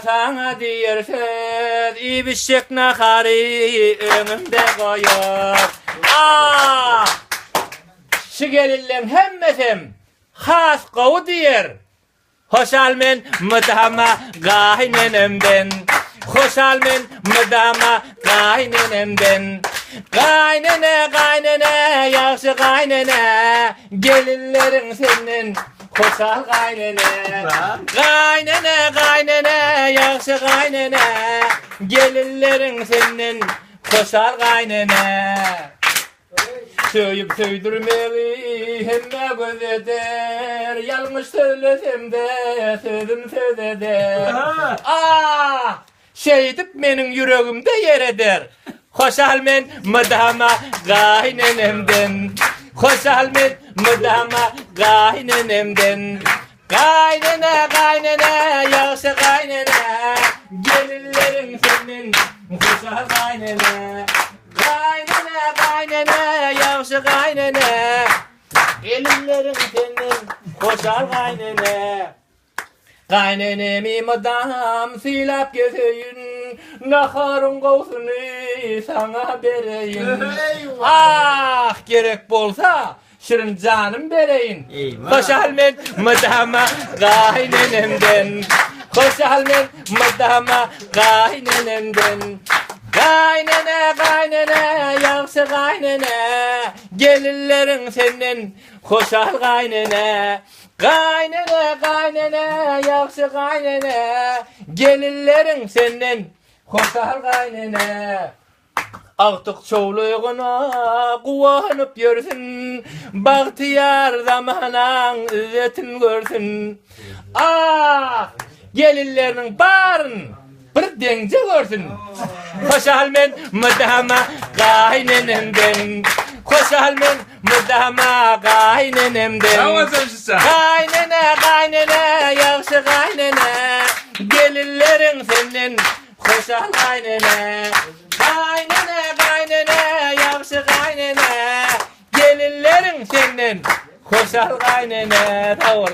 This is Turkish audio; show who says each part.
Speaker 1: sana diyer söz, ibişek nakari önümde koyuyor. Şu gelirlen hemmesem has kovu diyer. Hoşal men mıdama gaynenemden. Hoşal men mıdama gaynenemden. Gaynene gaynene yaxşı gaynene, gelinlerin senin hoşal gaynene. Gaynene gaynene yaxşı gaynene, gelinlerin senin hoşal gaynene. Söyüp söydürmeli hemme göz eder, yanlış söylesem de sözüm söz eder. Şeydip menin yüreğimde yer eder. Hoşal men mıdama gaynenemden. Hoşal men mıdama gaynenemden. Gaynene gaynene yaxşı gaynene, gelinlerin senin hoşal gaynene. Gaynene gaynene yaxşı gaynene, gelinlerin senin hoşal gaynene. Gaynenemi madam silap gezeyin, naharın kovsunu sana bereyim. Gerek bolsa şirin canım bereyin. Hoşal men madama gaynenemden. Hoşal men madama gaynenemden. Gaynene gaynene yaxşı gaynene, gelinlerin senin hoşal gaynene. Gaynene gaynene yaxşı gaynene, gelinlerin senin hoşal gaynene. Artık çoğluğuna kuvanıp yörsün, bahtiyar zamanan izzetin görsün. Gelinlerinin barın bir denge görsün. Hoşal men mıdama gaynenemden. Hoşal men mıdama gaynenemden. Gaynene gaynene yaxşı gaynene, gelinlerin senin hoşal gaynene. Gaynene gaynene yaxşı gaynene, gelinlerin senin hoşal gaynene. Tamam.